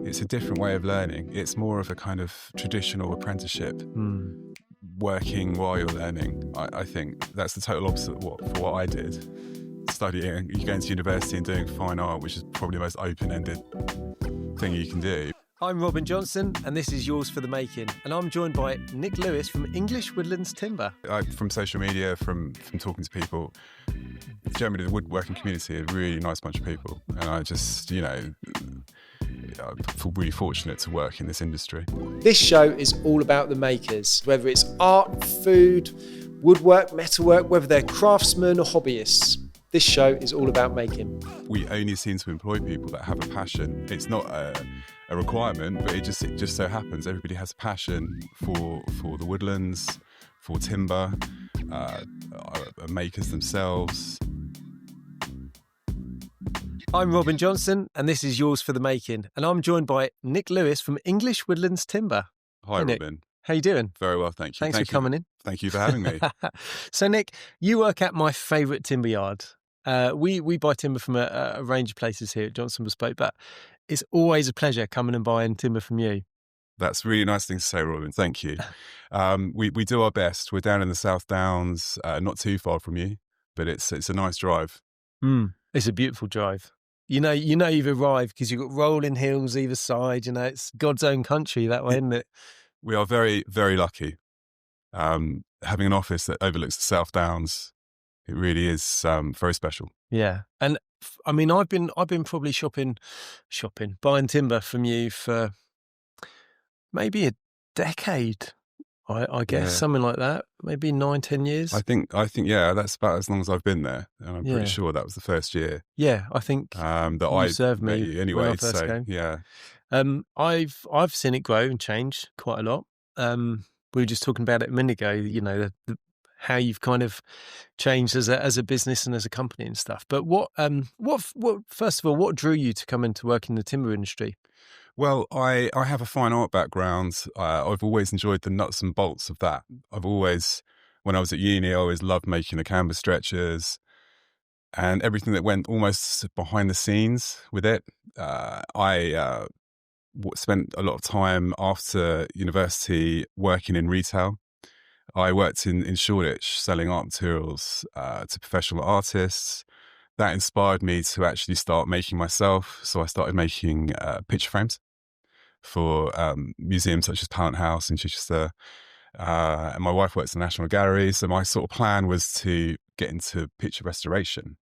It's a different way of learning. It's more of a kind of traditional apprenticeship, working while you're learning. I think that's the total opposite for what I did. Studying, you going to university and doing fine art, which is probably the most open-ended thing you can do. I'm Robin Johnson, and this is Yours for the Making. And I'm joined by Nick Lewis from English Woodlands Timber. From social media, from talking to people, generally the woodworking community are a really nice bunch of people. And I just, I feel really fortunate to work in this industry. This show is all about the makers, whether it's art, food, woodwork, metalwork, whether they're craftsmen or hobbyists. This show is all about making. We only seem to employ people that have a passion. It's not a requirement, but it just so happens everybody has a passion for the woodlands, for timber, makers themselves. I'm Robin Johnson, and this is Yours for the Making. And I'm joined by Nick Lewis from English Woodlands Timber. Hi, hey, Robin. Nick. How you doing? Very well, thank you. Thanks for coming in. Thank you for having me. So, Nick, you work at my favourite timber yard. We buy timber from a range of places here at Johnson Bespoke, but it's always a pleasure coming and buying timber from you. That's a really nice thing to say, Robin. Thank you. We do our best. We're down in the South Downs, not too far from you, but it's a nice drive. It's a beautiful drive. You know you've arrived because you've got rolling hills either side. It's God's own country that way, isn't it? We are very, very lucky. Having an office that overlooks the South Downs, it really is very special. Yeah, and I mean, I've been probably shopping, buying timber from you for maybe a decade. I guess something like that, maybe 9-10 years. I think yeah, that's about as long as I've been there, and I'm pretty sure that was the first year. Yeah, I think that you served me met you anyway. when I first came. Yeah, I've seen it grow and change quite a lot. We were just talking about it a minute ago. How you've kind of changed as a business and as a company and stuff. But what first of all, what drew you to come into work in the timber industry? Well, I have a fine art background. I've always enjoyed the nuts and bolts of that. When I was at uni, I always loved making the canvas stretchers and everything that went almost behind the scenes with it. I spent a lot of time after university working in retail. I worked in Shoreditch selling art materials to professional artists. That inspired me to actually start making myself. So I started making picture frames for museums such as Plant House in Chichester. And my wife works in the National Gallery. So my sort of plan was to get into picture restoration.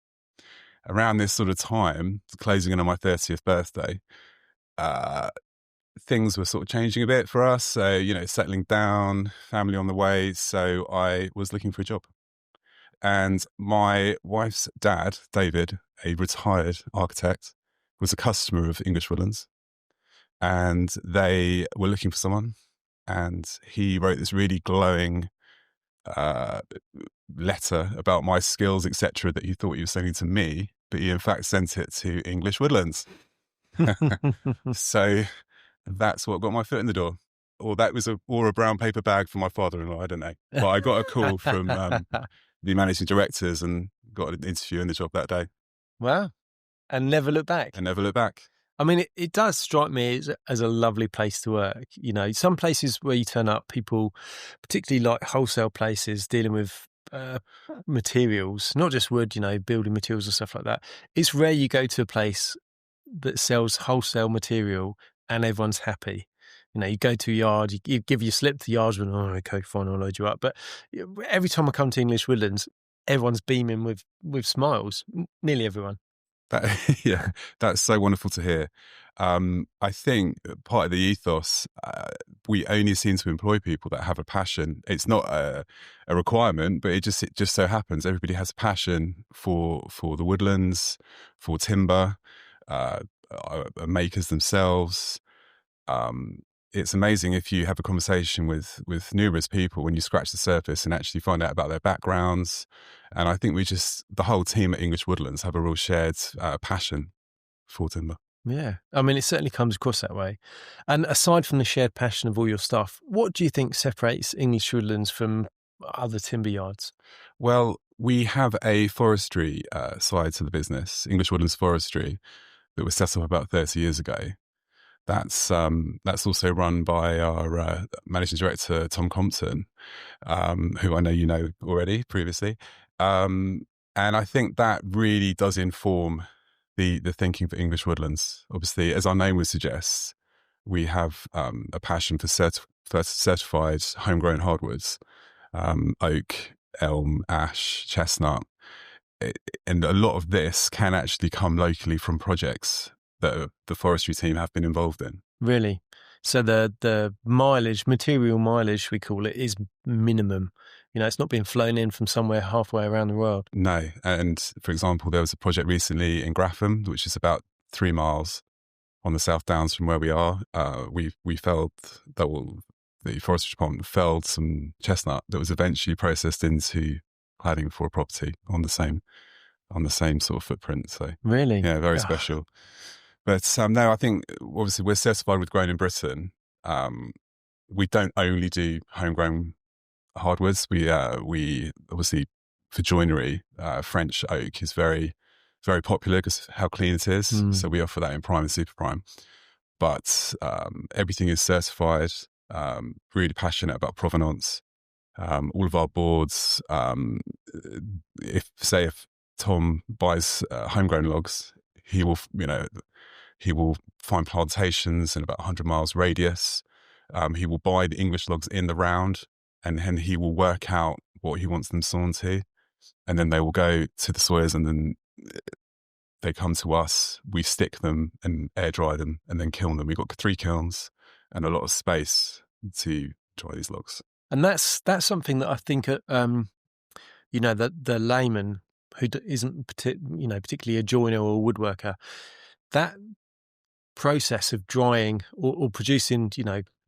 Around this sort of time, closing in on my 30th birthday, things were sort of changing a bit for us. So, settling down, family on the way. So I was looking for a job. And my wife's dad, David, a retired architect, was a customer of English Woodlands. And they were looking for someone. And he wrote this really glowing letter about my skills, etc., that he thought he was sending to me, but he in fact sent it to English Woodlands. So that's what got my foot in the door. Or that was a brown paper bag for my father-in-law, I don't know. But I got a call from the managing directors and got an interview in the job that day. Wow. And never looked back. I mean, it does strike me as a lovely place to work. Some places where you turn up, people, particularly like wholesale places dealing with materials, not just wood, building materials and stuff like that. It's rare you go to a place that sells wholesale material and everyone's happy. You go to a yard, you give your slip to the yardsman, okay, fine, I'll load you up. But every time I come to English Woodlands, everyone's beaming with smiles, nearly everyone. Yeah, that's so wonderful to hear. I think part of the ethos, we only seem to employ people that have a passion. It's not a requirement, but it just so happens everybody has a passion for the woodlands, for timber, makers themselves. It's amazing if you have a conversation with numerous people when you scratch the surface and actually find out about their backgrounds. And I think the whole team at English Woodlands have a real shared passion for timber. Yeah. I mean, it certainly comes across that way. And aside from the shared passion of all your stuff, what do you think separates English Woodlands from other timber yards? Well, we have a forestry side to the business, English Woodlands Forestry, that was set up about 30 years ago. That's also run by our managing director Tom Compton, who I know you know already previously, and I think that really does inform the thinking for English Woodlands. Obviously, as our name would suggest, we have a passion for certified homegrown hardwoods, oak, elm, ash, chestnut, and a lot of this can actually come locally from projects that the forestry team have been involved in. Really? So the mileage, material mileage, we call it, is minimum. You know, it's not being flown in from somewhere halfway around the world. No. And for example, there was a project recently in Graffham, which is about 3 miles on the South Downs from where we are. We felled that. Well, the forestry department felled some chestnut that was eventually processed into cladding for a property on the same sort of footprint. So really, yeah, very special. But no, I think obviously we're certified with Grown in Britain. We don't only do homegrown hardwoods. We obviously for joinery, French oak is very, very popular because how clean it is. So we offer that in prime and super prime. But everything is certified. Really passionate about provenance. All of our boards, if Tom buys homegrown logs, he will find plantations in about 100 miles radius. He will buy the English logs in the round, and then he will work out what he wants them sawn to, and then they will go to the sawyers, and then they come to us. We stick them and air dry them, and then kiln them. We've got 3 kilns and a lot of space to dry these logs. And that's something that I think, the layman who isn't particularly a joiner or a woodworker, that process of drying or producing,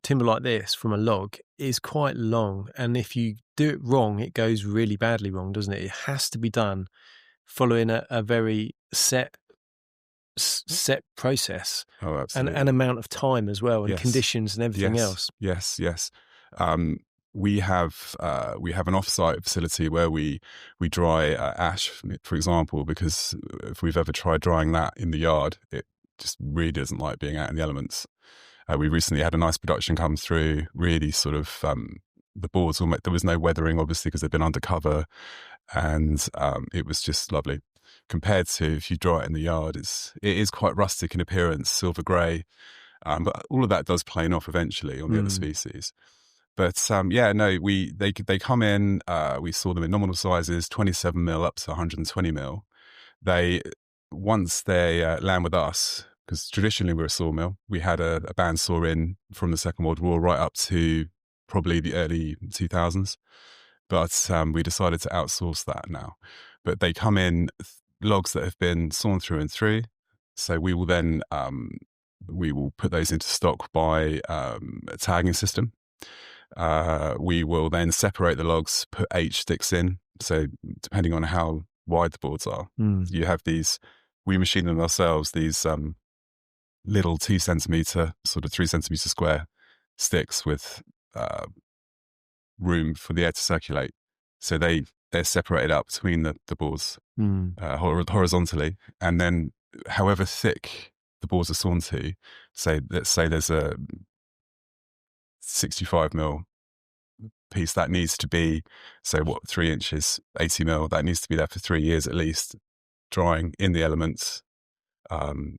timber like this from a log is quite long. And if you do it wrong, it goes really badly wrong, doesn't it? It has to be done following a very set process. Oh, absolutely. And amount of time as well, and yes. conditions and everything else. Yes. We have an off-site facility where we dry ash, for example, because if we've ever tried drying that in the yard, it just really doesn't like being out in the elements. We recently had a nice production come through, really sort of the boards, there was no weathering, obviously, because they've been undercover, and it was just lovely. Compared to if you dry it in the yard, it is quite rustic in appearance, silver grey, but all of that does plane off eventually on the other species. But they come in. We saw them in nominal sizes, 27 mil up to 120 mil. Once they land with us, because traditionally we're a sawmill. We had a bandsaw in from the Second World War right up to probably the early 2000s, but we decided to outsource that now. But they come in logs that have been sawn through and through. So we will then put those into stock by a tagging system. We will then separate the logs, put H sticks in. So depending on how wide the boards are, you have these, we machine them ourselves, these little 2 centimetre, sort of 3 centimetre square sticks with room for the air to circulate. So they're separated out between the boards horizontally. And then however thick the boards are sawn to, let's say there's a 65 mil piece that needs to be, 3 inches, 80 mil, that needs to be there for 3 years at least, drying in the elements.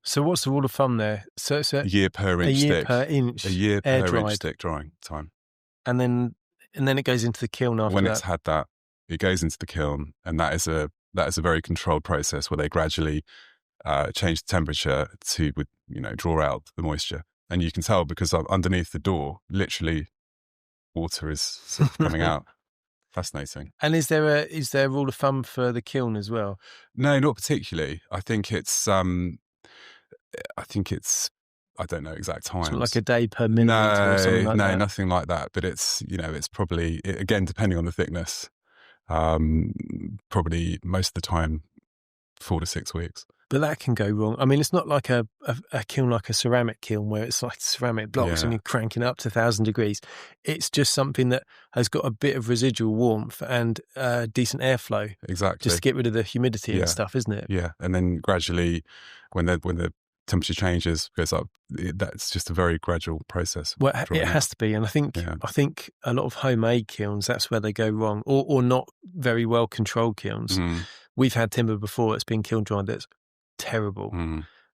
So what's the rule of thumb there? So it's a year per inch stick. A year per inch stick drying time. And then it goes into the kiln after when that. It's had that, it goes into the kiln, and that is a very controlled process where they gradually change the temperature to draw out the moisture. And you can tell because underneath the door, literally, water is sort of coming out. Fascinating. And is there a rule of thumb for the kiln as well? No, not particularly. I think it's I don't know exact times. Something like a day per millimetre or something like that? No, nothing like that. But it's probably, again, depending on the thickness, probably most of the time 4 to 6 weeks. But that can go wrong. I mean, it's not like a kiln like a ceramic kiln where it's like ceramic blocks and you're cranking up to 1,000 degrees. It's just something that has got a bit of residual warmth and decent airflow. Exactly. Just to get rid of the humidity and stuff, isn't it? Yeah. And then gradually, when the temperature changes, goes up. That's just a very gradual process. Well, it has to be, and I think a lot of homemade kilns, that's where they go wrong, or not very well controlled kilns. We've had timber before that's been kiln dried that's terrible,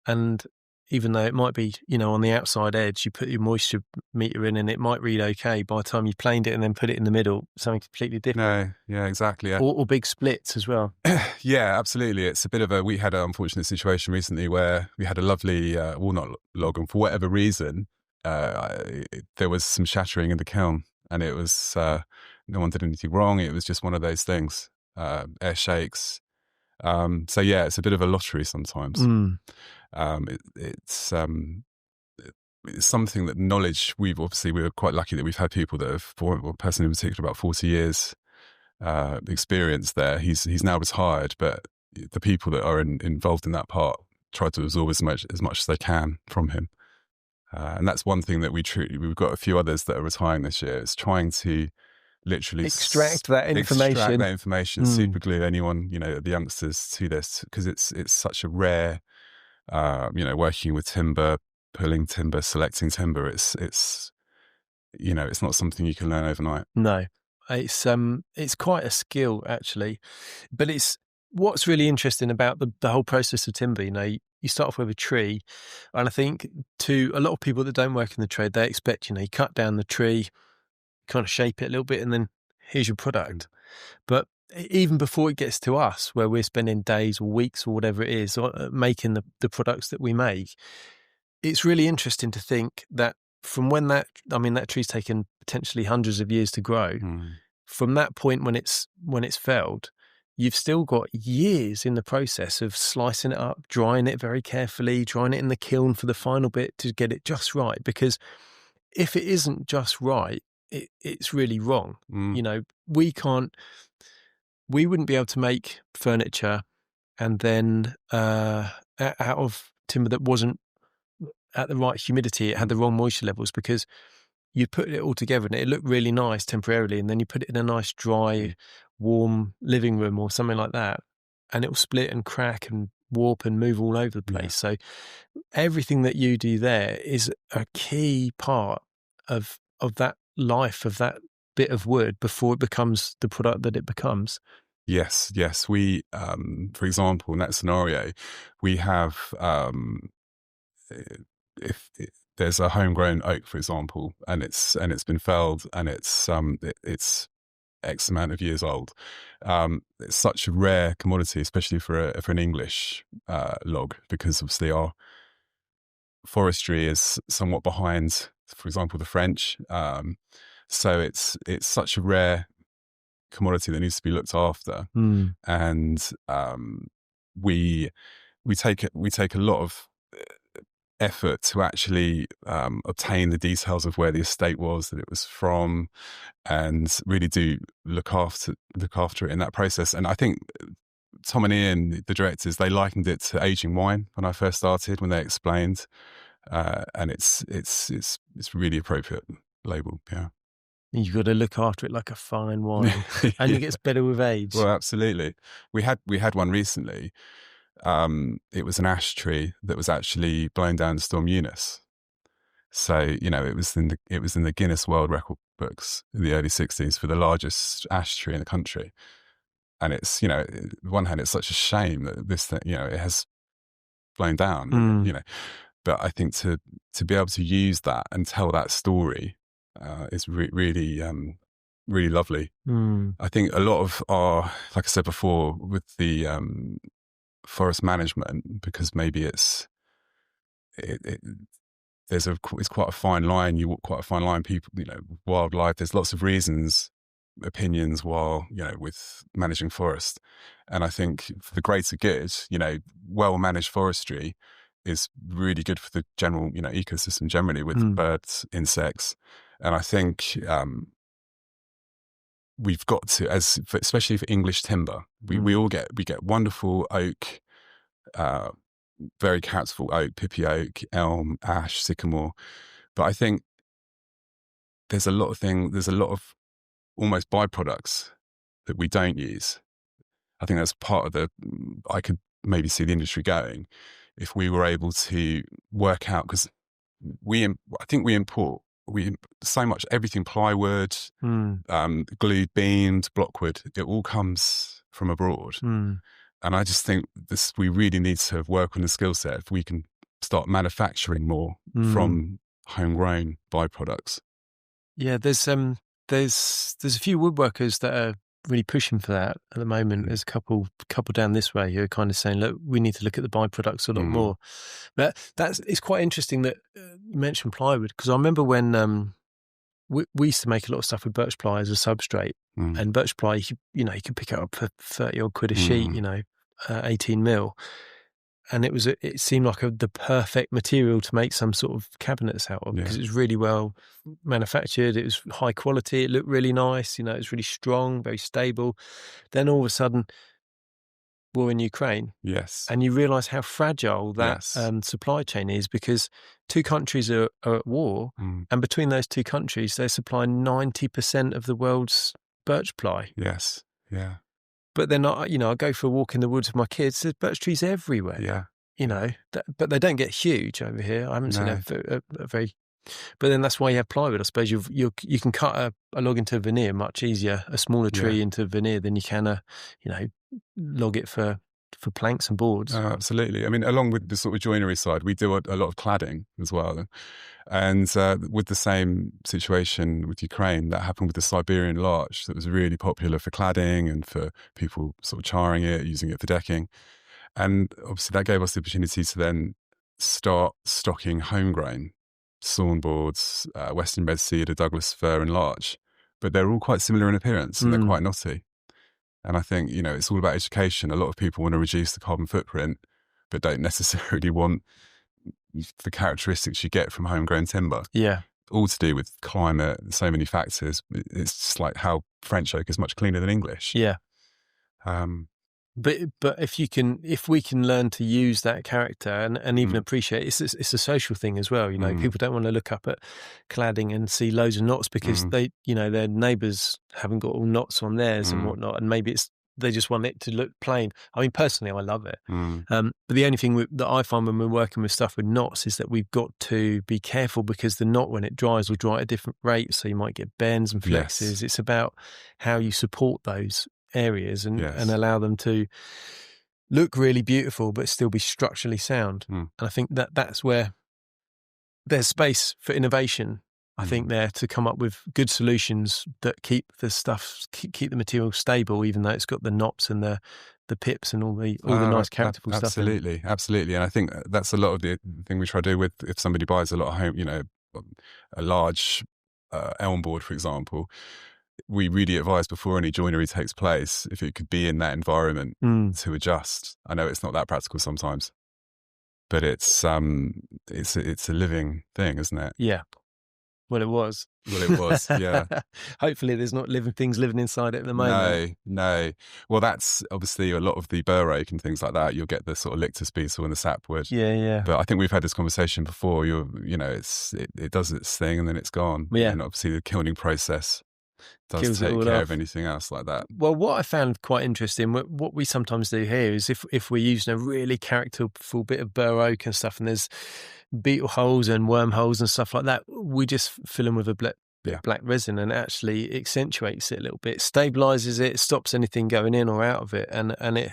and even though it might be, on the outside edge, you put your moisture meter in and it might read okay. By the time you've planed it and then put it in the middle, something completely different. No, yeah, exactly. Yeah. Or big splits as well. Yeah, absolutely. It's a bit of we had an unfortunate situation recently where we had a lovely walnut log, and for whatever reason, there was some shattering in the kiln, and it was, no one did anything wrong. It was just one of those things, air shakes. So yeah, it's a bit of a lottery sometimes. It's something that knowledge, we're quite lucky that we've had people that have, one person in particular, about 40 years experience there. He's now retired, but the people that are involved in that part try to absorb as much as they can from him. And that's one thing that we've got a few others that are retiring this year. It's trying to literally extract that information, super glue anyone, the youngsters to this, because it's such a rare, working with timber, pulling timber, selecting timber. It's not something you can learn overnight. No, it's quite a skill actually, but it's what's really interesting about the whole process of timber. You start off with a tree, and I think to a lot of people that don't work in the trade, they expect, you cut down the tree, kind of shape it a little bit, and then here's your product. But even before it gets to us, where we're spending days or weeks or whatever it is making the products that we make, it's really interesting to think that from when that tree's taken potentially hundreds of years to grow, from that point when it's felled, you've still got years in the process of slicing it up, drying it very carefully, drying it in the kiln for the final bit to get it just right. Because if it isn't just right, it's really wrong. We wouldn't be able to make furniture and then out of timber that wasn't at the right humidity, it had the wrong moisture levels, because you put it all together and it looked really nice temporarily, and then you put it in a nice dry, warm living room or something like that, and it will split and crack and warp and move all over the place. So everything that you do there is a key part of that life, of that bit of wood before it becomes the product that it becomes. Yes. We, for example, in that scenario, we have, if there's a homegrown oak, for example, and it's been felled and it's X amount of years old. It's such a rare commodity, especially for an English log, because obviously our forestry is somewhat behind, for example, the French. So it's such a rare commodity that needs to be looked after, and we take a lot of effort to actually obtain the details of where the estate was that it was from, and really do look after it in that process. And I think Tom and Ian, the directors, they likened it to aging wine when I first started, when they explained, and it's really appropriate label. Yeah. You've got to look after it like a fine wine, and it gets better with age. Well, absolutely. We had one recently. It was an ash tree that was actually blown down in Storm Eunice. So it was in the Guinness World Record books in the early 60s for the largest ash tree in the country. And it's on one hand, it's such a shame that this thing, it has blown down. But I think to be able to use that and tell that story is really lovely. I think a lot of our, like I said before, with the forest management, because maybe it's quite a fine line. You walk quite a fine line. People, wildlife. There's lots of reasons, opinions, while with managing forest, and I think for the greater good, well managed forestry is really good for the general ecosystem generally, with birds, insects. And I think we've got to, especially for English timber, we get wonderful oak, very characterful oak, pippy oak, elm, ash, sycamore. But I think there's a lot of almost byproducts that we don't use. I think that's part of I could maybe see the industry going, if we were able to work out, because I think we import so much, everything, plywood, glued beams, blockwood, it all comes from abroad. And I just think we really need to work on the skill set if we can start manufacturing more from homegrown byproducts. Yeah, there's a few woodworkers that are really pushing for that at the moment. There's a couple down this way who are kind of saying, look, we need to look at the byproducts a lot more. But it's quite interesting that you mentioned plywood, because I remember when we used to make a lot of stuff with birch ply as a substrate, and birch ply, you could pick it up for 30 odd quid a sheet, 18 mil. And it seemed like the perfect material to make some sort of cabinets out of, because it was really well manufactured. It was high quality. It looked really nice. It was really strong, very stable. Then all of a sudden, war in Ukraine. Yes. And you realise how fragile that supply chain is, because two countries are at war, and between those two countries, they're supplying 90% of the world's birch ply. Yes. Yeah. But they're not, I go for a walk in the woods with my kids, there's birch trees everywhere. Yeah. But they don't get huge over here. I haven't seen a very, but then that's why you have plywood. I suppose you can cut a log into veneer much easier, a smaller tree into veneer than you can log it for planks and boards. Oh, absolutely. I mean, along with the sort of joinery side, we do a lot of cladding as well. And with the same situation with Ukraine, that happened with the Siberian larch that was really popular for cladding and for people sort of charring it, using it for decking. And obviously that gave us the opportunity to then start stocking homegrown sawn boards, Western red cedar, Douglas fir and larch. But they're all quite similar in appearance and they're quite knotty. And I think, it's all about education. A lot of people want to reduce the carbon footprint, but don't necessarily want the characteristics you get from homegrown timber. Yeah. All to do with climate, so many factors. It's just like how French oak is much cleaner than English. Yeah. But if we can learn to use that character and even appreciate it's a social thing as well. People don't want to look up at cladding and see loads of knots because they, their neighbours haven't got all knots on theirs and whatnot, and maybe they just want it to look plain. I mean, personally, I love it. But the only thing that I find when we're working with stuff with knots is that we've got to be careful, because the knot, when it dries, will dry at a different rate. So you might get bends and flexes. Yes. It's about how you support those areas and allow them to look really beautiful but still be structurally sound. And I think that's where there's space for innovation, I think, there to come up with good solutions that keep the material stable, even though it's got the knots and the pips and all the nice characterful stuff. Absolutely. And I think that's a lot of the thing we try to do with, if somebody buys a lot of home, a large elm board, for example, we really advise before any joinery takes place, if it could be in that environment, to adjust. I know it's not that practical sometimes, but it's a living thing, isn't it? Yeah. Well, it was. Yeah. Hopefully there's not living things living inside it at the moment. No. Well, that's obviously a lot of the bur oak and things like that. You'll get the sort of lictus beetle and the sapwood. Yeah. But I think we've had this conversation before. It does its thing and then it's gone. Yeah. And obviously the kilning process does take care of anything else like that. Well, what I found quite interesting, what we sometimes do here is if we're using a really characterful bit of bur oak and stuff, and there's beetle holes and worm holes and stuff like that, we just fill them with a black resin, and actually accentuates it a little bit, stabilizes it, stops anything going in or out of it, and it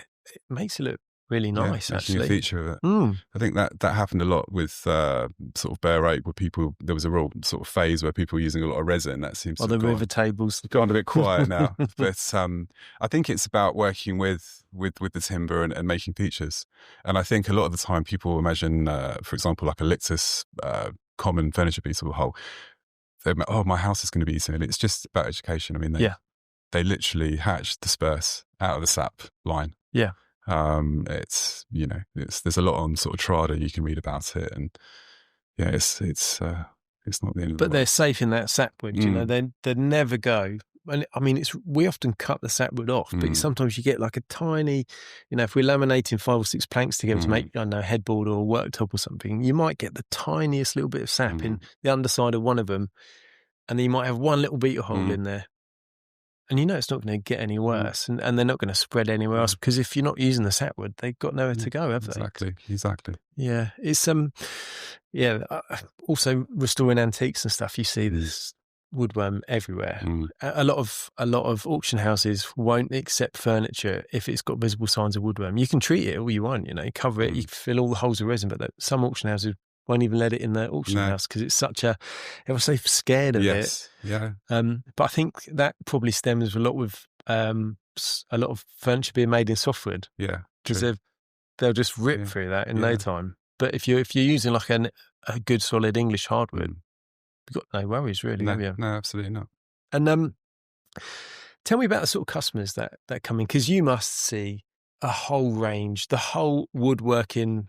makes it look really nice, actually. A feature of it. I think that happened a lot with sort of bur oak, where there was a real sort of phase where people were using a lot of resin. That seems to have river tables gone a bit quiet now. But I think it's about working with the timber and making features. And I think a lot of the time people imagine, for example, like a lictus common furniture beetle hole. My house is going to be eaten. It's just about education. I mean, they literally hatch, disperse out of the sap line. Yeah. There's a lot on sort of Trada you can read about it, and it's not the end of the But they're safe in that sapwood. They never go. And I mean, we often cut the sapwood off, but sometimes you get like a tiny, if we're laminating 5 or 6 planks together to make, I don't know, a headboard or a worktop or something, you might get the tiniest little bit of sap in the underside of one of them, and then you might have one little beetle hole in there. And it's not going to get any worse, and they're not going to spread anywhere else, because if you're not using the sapwood, they've got nowhere to go, have they? Exactly. Yeah, it's also restoring antiques and stuff. You see this woodworm everywhere. A lot of auction houses won't accept furniture if it's got visible signs of woodworm. You can treat it all you want, cover it, you can fill all the holes with resin, but some auction houses won't even let it in the auction house because it's everyone's so scared of it. Yeah. But I think that probably stems a lot with a lot of furniture being made in softwood. Yeah, because they'll just rip through that in no time. But if you're using like a good solid English hardwood, you've got no worries really, have you? No, absolutely not. And tell me about the sort of customers that come in, because you must see a whole range, the whole woodworking.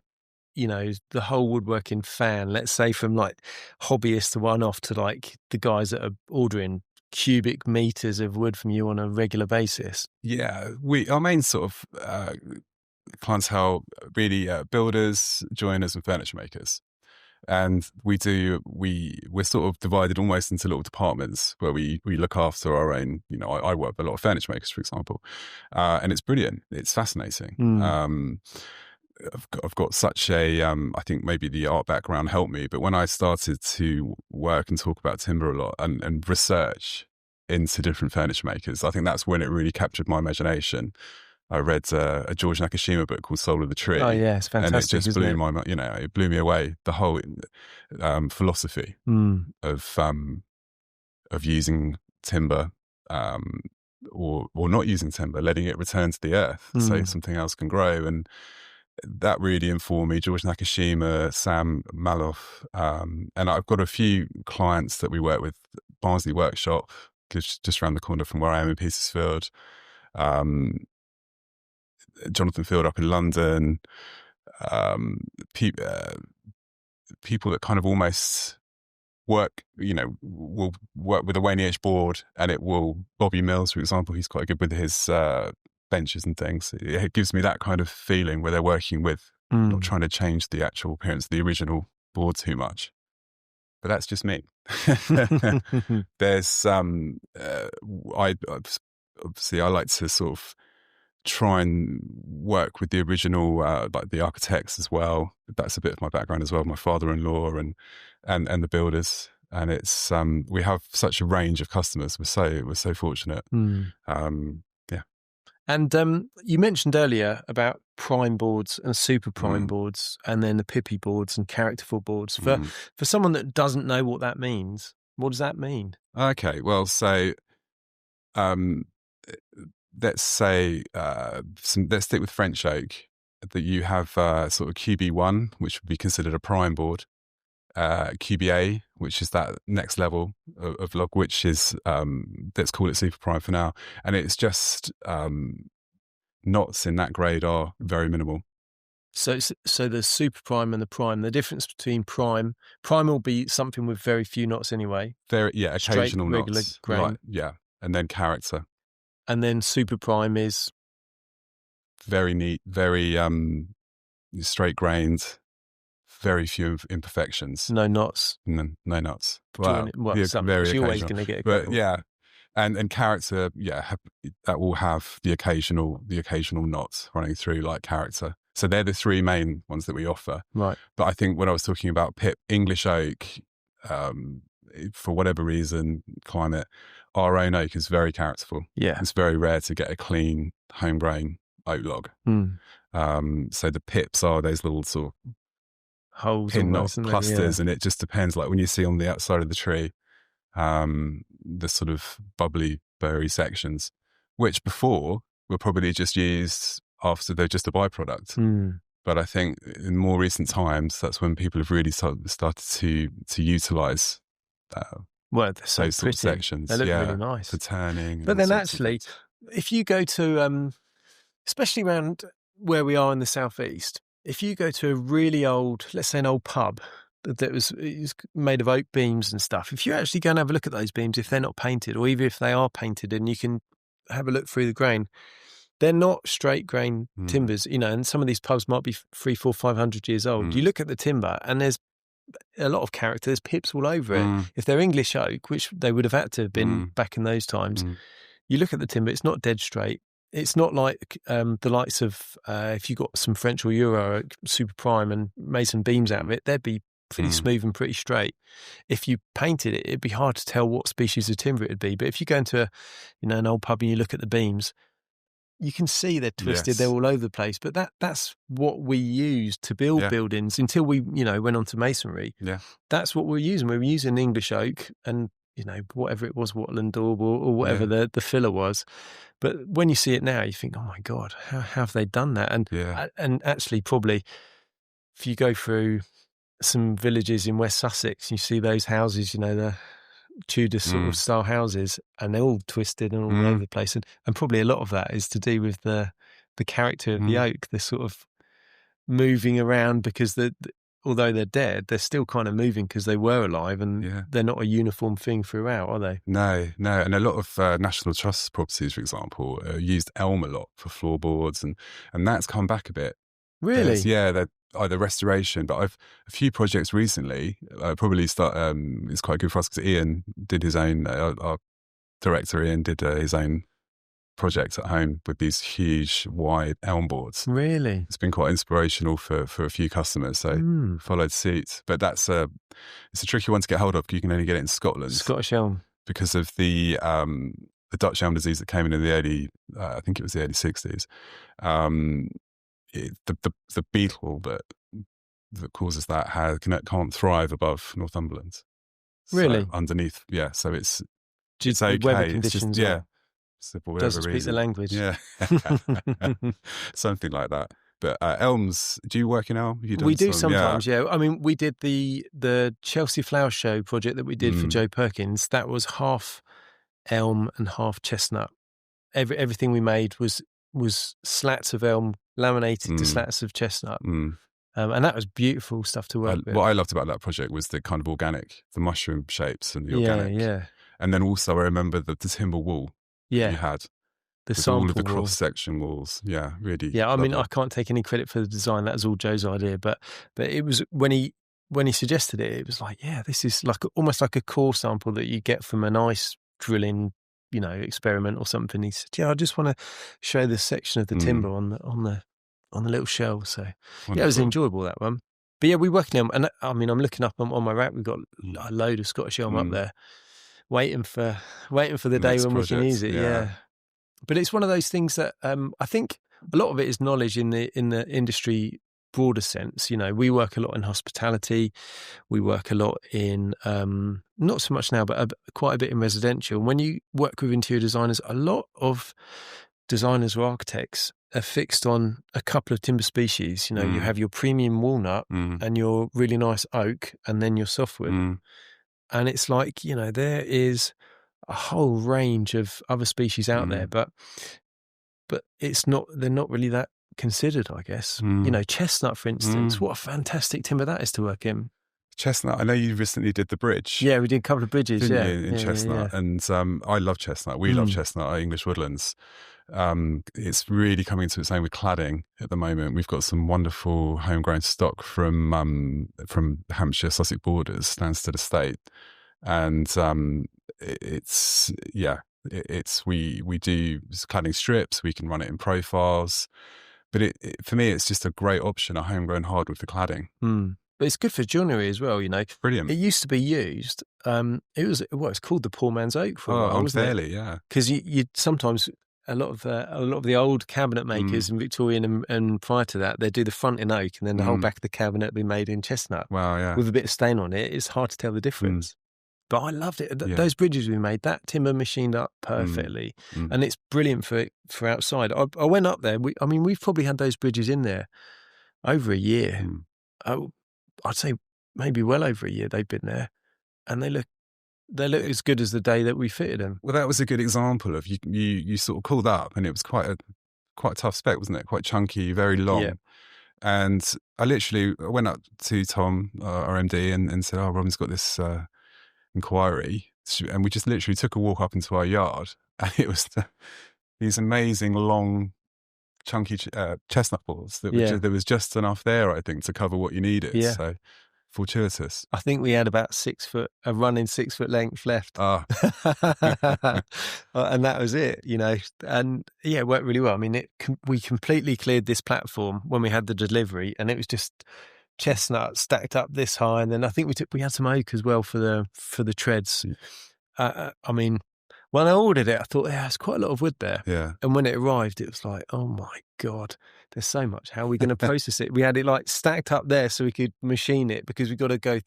The whole woodworking fan, let's say from like hobbyists to one-off to like the guys that are ordering cubic meters of wood from you on a regular basis. Yeah, our main sort of clientele really builders, joiners, and furniture makers. And we're sort of divided almost into little departments where we look after our own. I work with a lot of furniture makers, for example, and it's brilliant. It's fascinating. I've got such a, I think maybe the art background helped me, but when I started to work and talk about timber a lot and research into different furniture makers, I think that's when it really captured my imagination. I read a George Nakashima book called Soul of the Tree. Oh yeah, it's fantastic. And it just blew my mind, it blew me away. The whole philosophy of using timber or not using timber, letting it return to the earth so something else can grow. And that really informed me. George Nakashima, Sam Maloff, and I've got a few clients that we work with. Barnsley Workshop, just around the corner from where I am in Petersfield. Jonathan Field up in London. People that kind of almost work, will work with a Waney Edge board, and it will. Bobby Mills, for example, he's quite good with his benches and things. It gives me that kind of feeling where they're working with, not trying to change the actual appearance of the original board too much. But that's just me. There's obviously I like to sort of try and work with the original, like the architects as well. That's a bit of my background as well. My father-in-law and the builders, and it's we have such a range of customers. We're so fortunate. And you mentioned earlier about prime boards and super prime boards, and then the pippy boards and characterful boards. For someone that doesn't know what that means, what does that mean? Okay, well, so let's say let's stick with French oak. That you have sort of QB1, which would be considered a prime board. QBA, which is that next level of log, which is let's call it super prime for now, and it's just knots in that grade are very minimal. So the super prime and the prime, the difference between prime will be something with very few knots anyway. Occasional straight, knots, regular grain. Right, yeah, and then character, and then super prime is very neat, very straight grained. Very few imperfections. No knots. No knots. Well, very you're always going to get a couple. But yeah, and character, that will have the occasional knots running through, like character. So they're the three main ones that we offer. Right. But I think when I was talking about English oak, for whatever reason, climate, our own oak is very characterful. Yeah, it's very rare to get a clean homegrown oak log. So the pips are those little sort of holes, pin knot clusters, and it just depends. Like when you see on the outside of the tree, the sort of bubbly, burry sections, which before were probably just used after they're just a byproduct. But I think in more recent times, that's when people have really started to utilise they're so those sort of sections. They look really nice for turning. But then actually, if you go to, especially around where we are in the southeast, if you go to a really old, let's say an old pub that was made of oak beams and stuff, if you actually go and have a look at those beams, if they're not painted, or even if they are painted and you can have a look through the grain, they're not straight grain timbers, and some of these pubs might be 300, 400, 500 years old. You look at the timber and there's a lot of character, there's pips all over it. If they're English oak, which they would have had to have been back in those times, you look at the timber, it's not dead straight. It's not like the likes of if you got some French or Euro super prime and made some beams out of it, they'd be pretty smooth and pretty straight. If you painted it, it'd be hard to tell what species of timber it'd be. But if you go into an old pub and you look at the beams, you can see they're twisted, Yes. they're all over the place. But that's what we used to build buildings until we, went on to masonry. Yeah. That's what we're using. We were using English oak and, whatever it was, Woodland or whatever the filler was. But when you see it now, you think, oh my God, how have they done that? And actually probably if you go through some villages in West Sussex, you see those houses, the Tudor sort of style houses, and they're all twisted and all over the place. And probably a lot of that is to do with the character of the oak, the sort of moving around because although they're dead, they're still kind of moving because they were alive, and they're not a uniform thing throughout, are they? No. And a lot of National Trust properties, for example, used elm a lot for floorboards, and that's come back a bit. Really? They're either restoration, but I've a few projects recently. Probably start. It's quite good for us because Ian did his own. Our director Ian did his own project at home with these huge, wide elm boards. Really? It's been quite inspirational for a few customers. So followed suit. But it's a tricky one to get hold of. You can only get it in Scotland. Scottish elm, because of the Dutch elm disease that came in the early. I think it was the early 60s. The beetle that causes that can't thrive above Northumberland. Really? So underneath, so it's okay. Weather conditions, so for doesn't speak the language. Yeah, something like that. But elms, do you work in elm? We do sometimes, yeah. I mean, we did the Chelsea Flower Show project that we did for Joe Perkins. That was half elm and half chestnut. Everything we made was slats of elm laminated to slats of chestnut. And that was beautiful stuff to work with. What I loved about that project was the kind of organic, the mushroom shapes and the organic. Yeah. And then also I remember the timber wall you had. The sample all of the wall. cross-section walls. Yeah, really. Yeah, I mean, I can't take any credit for the design. That was all Joe's idea. But it was when he suggested it, it was like, this is like almost like a core sample that you get from an ice drilling experiment or something. He said, I just want to show this section of the timber on the little shell. So Wonderful. It was enjoyable, that one. But we're working on, and I mean, I'm looking up on my rack. We've got a load of Scottish elm up there, waiting for the day when we can use it. Yeah. But it's one of those things that I think a lot of it is knowledge in the industry broader sense. We work a lot in hospitality. We work a lot in, not so much now, but quite a bit in residential. When you work with interior designers, a lot of designers or architects are fixed on a couple of timber species. You have your premium walnut and your really nice oak and then your softwood. And it's like, there is a whole range of other species out there, but they're not really that considered, I guess. Chestnut, for instance, what a fantastic timber that is to work in. Chestnut, I know you recently did the bridge. Yeah, we did a couple of bridges, in Chestnut. And I love Chestnut. We love Chestnut at English Woodlands. It's really coming into its own with cladding at the moment. We've got some wonderful homegrown stock from Hampshire, Sussex borders, Stansted Estate. And we do cladding strips. We can run it in profiles, but for me it's just a great option, a homegrown hardwood for cladding. But it's good for joinery as well. Brilliant. It used to be used. It's called the poor man's oak for a while, unfairly, yeah. Because you sometimes a lot of the old cabinet makers in Victorian and prior to that, they do the front in oak and then the whole back of the cabinet be made in chestnut. Wow, yeah. With a bit of stain on it. It's hard to tell the difference. But I loved it. Those bridges we made, that timber machined up perfectly. And it's brilliant for outside. I went up there. We've probably had those bridges in there over a year. I'd say maybe well over a year they've been there. And they look as good as the day that we fitted them. Well, that was a good example of you sort of called up and it was quite a tough spec, wasn't it? Quite chunky, very long. Yeah. And I went up to Tom, our MD, and said, Robin's got this inquiry, and we just literally took a walk up into our yard, and it was these amazing long chunky chestnut balls that there was just enough there, I think, to cover what you needed. So Fortuitous. I think we had about a running 6 foot length left. Ah. And that was it, and yeah, it worked really well. I mean, we completely cleared this platform when we had the delivery, and it was just chestnut stacked up this high. And then I think we had some oak as well for the treads. I mean, when I ordered it, I thought, yeah, it's quite a lot of wood there. Yeah. And when it arrived, it was like, oh my God, there's so much. How are we going to process it? We had it like stacked up there so we could machine it, because we've got to go,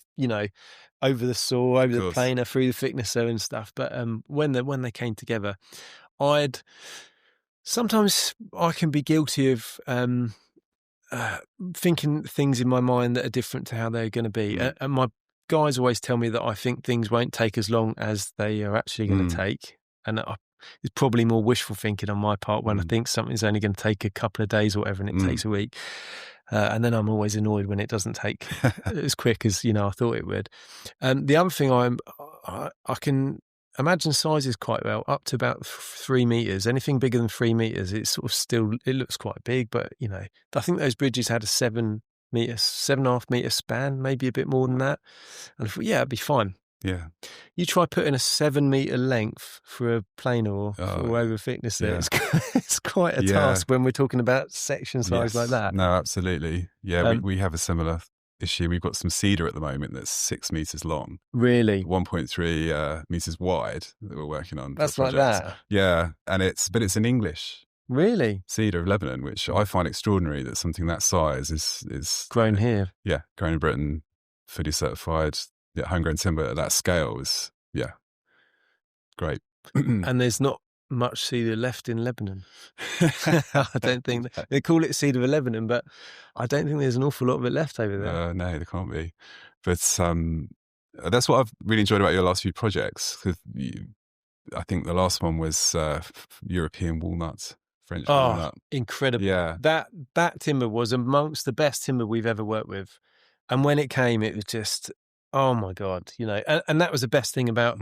over the saw, over the planer, through the thicknesser and stuff. But when they came together, sometimes I can be guilty of thinking things in my mind that are different to how they're going to be. And my guys always tell me that I think things won't take as long as they are actually going to take. And it's probably more wishful thinking on my part when I think something's only going to take a couple of days or whatever, and it takes a week. And then I'm always annoyed when it doesn't take as quick as, I thought it would. The other thing I can imagine sizes quite well, up to about 3 meters. Anything bigger than 3 meters, it's sort of it looks quite big, but I think those bridges had a 7.5 meter span, maybe a bit more than that. And I thought, yeah, it'd be fine. Yeah. You try putting a 7 meter length for a planer or over thickness there. Yeah. It's quite a task when we're talking about section size like that. No, absolutely. Yeah, we have a similar issue. We've got some cedar at the moment that's 6 meters long. Really? 1.3 meters wide that we're working on. That's like that? Yeah. And it's in English. Really? Cedar of Lebanon, which I find extraordinary that something that size is grown here. Yeah, grown in Britain, fully certified. Yeah, homegrown timber at that scale is great. And there's not much cedar left in Lebanon. I don't think they call it cedar of Lebanon, but I don't think there's an awful lot of it left over there. No, there can't be. But that's what I've really enjoyed about your last few projects. I think the last one was European walnut. French walnut. Incredible. Yeah. That timber was amongst the best timber we've ever worked with. And when it came, it was just, oh my God, and that was the best thing about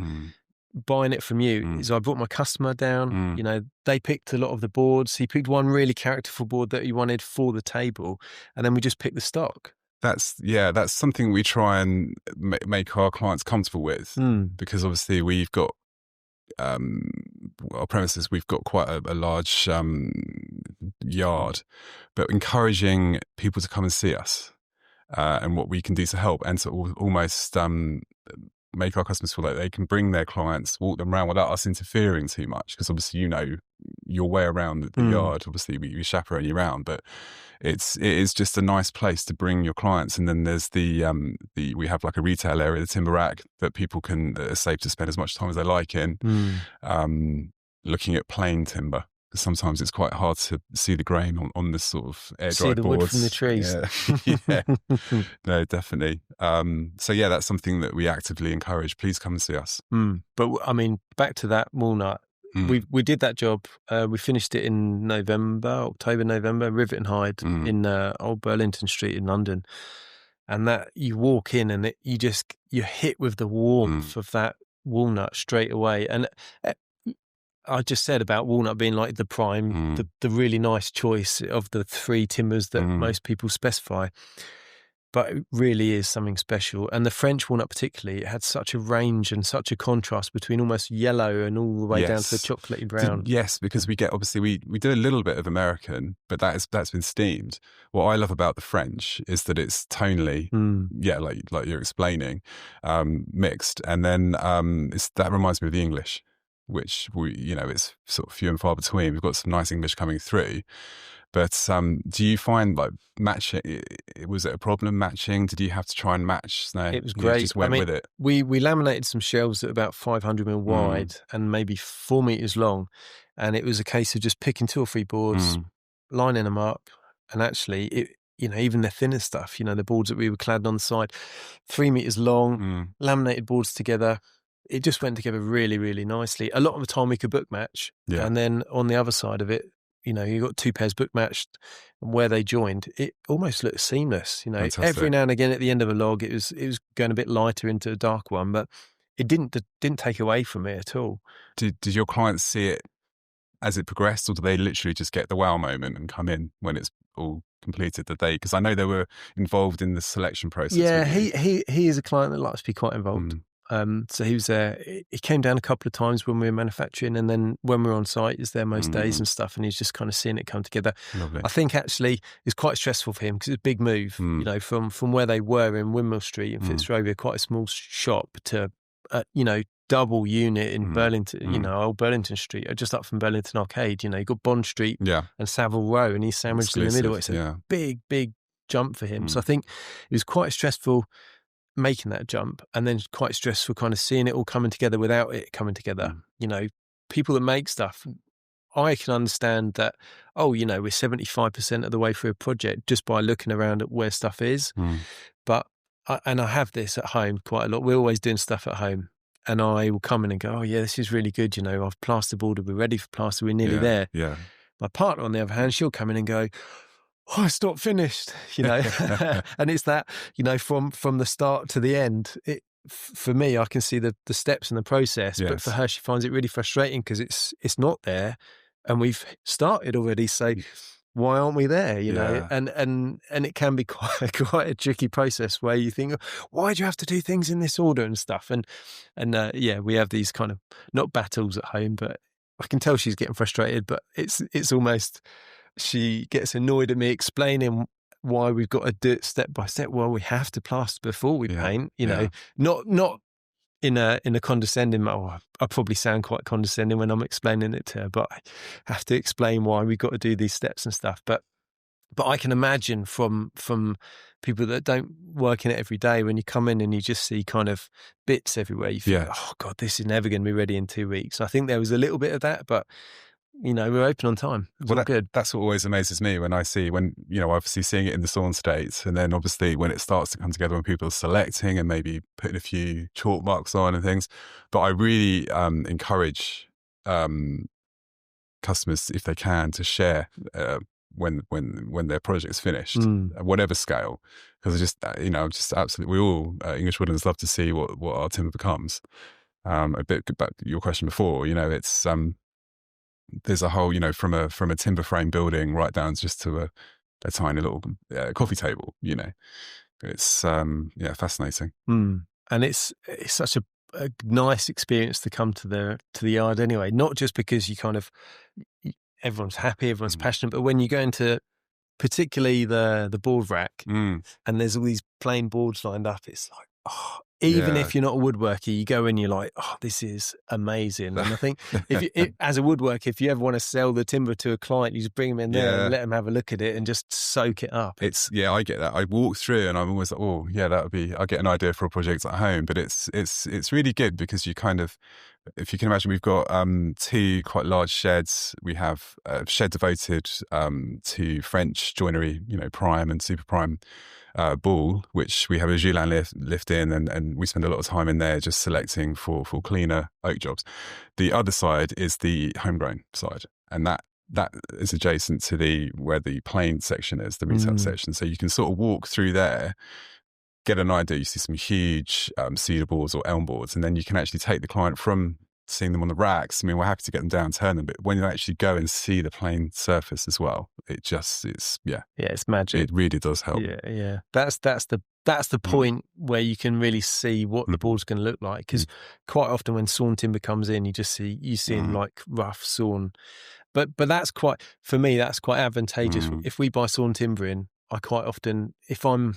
buying it from you is I brought my customer down, they picked a lot of the boards. He picked one really characterful board that he wanted for the table. And then we just picked the stock. That's something we try and make our clients comfortable with, because obviously we've got, our premises, we've got quite a large yard, but encouraging people to come and see us and what we can do to help, and to almost make our customers feel like they can bring their clients, walk them around without us interfering too much, because obviously your way around the yard. Obviously we chaperone you around, but it is just a nice place to bring your clients. And then there's we have like a retail area, the timber rack, that people can are safe to spend as much time as they like in, looking at plain timber. Because sometimes it's quite hard to see the grain on this sort of air dry boards. See the wood from the trees. Yeah. No, definitely. So yeah, that's something that we actively encourage. Please come and see us. But I mean, back to that walnut. We did that job. We finished it in October, November, Rivet and Hide in Old Burlington Street in London. And that you walk in and you're hit with the warmth of that walnut straight away. And I just said about walnut being like the prime, the really nice choice of the 3 timbers that most people specify. But it really is something special. And the French walnut particularly, it had such a range and such a contrast between almost yellow and all the way down to the chocolatey brown. Yes, because we get, obviously, we do a little bit of American, but that's been steamed. What I love about the French is that it's tonally, like you're explaining, mixed. And then that reminds me of the English, which it's sort of few and far between. We've got some nice English coming through. But do you find like matching, was it a problem matching? Did you have to try and match? No, it was great. Just went with it. We laminated some shelves at about 500 mil wide and maybe 4 meters long. And it was a case of just picking 2 or 3 boards, lining them up. And actually, even the thinner stuff, the boards that we were clad on the side, 3 meters long, laminated boards together. It just went together really, really nicely. A lot of the time we could book match. Yeah. And then on the other side of it, you got 2 pairs book matched, and where they joined, it almost looked seamless. Fantastic. Every now and again at the end of a log, it was going a bit lighter into a dark one, but it didn't take away from it at all. Did your clients see it as it progressed, or do they literally just get the wow moment and come in when it's all completed that they, because I know they were involved in the selection process. Yeah, he is a client that likes to be quite involved. So he was there. He came down a couple of times when we were manufacturing, and then when we were on site, he's there most days and stuff. And he's just kind of seeing it come together. Lovely. I think actually it's quite stressful for him because it's a big move. You know, from where they were in Windmill Street in Fitzrovia, quite a small shop, to you know, double unit in Burlington. You know, old Burlington Street, just up from Burlington Arcade. You know, you got Bond Street and Savile Row, and he's sandwiched in the middle. It's a big jump for him. So I think it was quite stressful making that jump, and then quite stressful kind of seeing it all coming together without it coming together. You know, people that make stuff, I can understand that, oh, you know, we're 75% of the way through a project just by looking around at where stuff is. But, and I have this at home quite a lot. We're always doing stuff at home, and I will come in and go, oh yeah, this is really good. You know, I've plasterboarded, we're ready for plaster, we're nearly there. Yeah. My partner, on the other hand, she'll come in and go, oh, it's not finished, you know. And it's that, you know, from the start to the end, for me, I can see the steps in the process, but for her, she finds it really frustrating because it's not there, and we've started already. So why aren't we there? You know, and it can be quite a tricky process where you think, why do you have to do things in this order and stuff? And we have these kind of, not battles at home, but I can tell she's getting frustrated, but it's almost, she gets annoyed at me explaining why we've got to do it step by step. Well, we have to plaster before we paint, you know, not in a condescending, I probably sound quite condescending when I'm explaining it to her, but I have to explain why we've got to do these steps and stuff. But I can imagine from people that don't work in it every day, when you come in and you just see kind of bits everywhere, you think, oh God, this is never going to be ready in 2 weeks. I think there was a little bit of that, but you know, we're open on time. Well, good. That's what always amazes me when I see, when, you know, obviously seeing it in the sawn state, and then obviously when it starts to come together, when people are selecting and maybe putting a few chalk marks on and things. But I really encourage customers, if they can, to share when their project's finished, at whatever scale, because just, you know, just absolutely, we all English Woodlands love to see what our timber becomes. A bit back to your question before, you know, it's there's a whole, you know, from a timber frame building right down just to a tiny little coffee table, you know. It's fascinating. And it's such a nice experience to come to the yard anyway, not just because you kind of, everyone's happy, everyone's passionate, but when you go into particularly the board rack and there's all these plain boards lined up, it's like, oh, even if you're not a woodworker, you go in, you're like, oh, this is amazing. And I think as a woodworker, if you ever want to sell the timber to a client, you just bring them in there and let them have a look at it and just soak it up. I get that. I walk through and I'm always like, oh yeah, that would be, I get an idea for a project at home, but it's really good because you kind of, if you can imagine, we've got 2 quite large sheds. We have a shed devoted to French joinery, you know, prime and super prime ball, which we have a Julian lift in, and we spend a lot of time in there just selecting for cleaner oak jobs. The other side is the homegrown side, and that is adjacent to where the plain section is, the retail section. So you can sort of walk through there, get an idea. You see some huge cedar boards or elm boards, and then you can actually take the client from seeing them on the racks. I mean, we're happy to get them down, turn them, but when you actually go and see the plain surface as well, it's magic. It really does help. Yeah. That's the point where you can really see what the board's going to look like, because quite often when sawn timber comes in, you see them like rough sawn, but that's quite, for me, that's quite advantageous. If we buy sawn timber in, I quite often, if I'm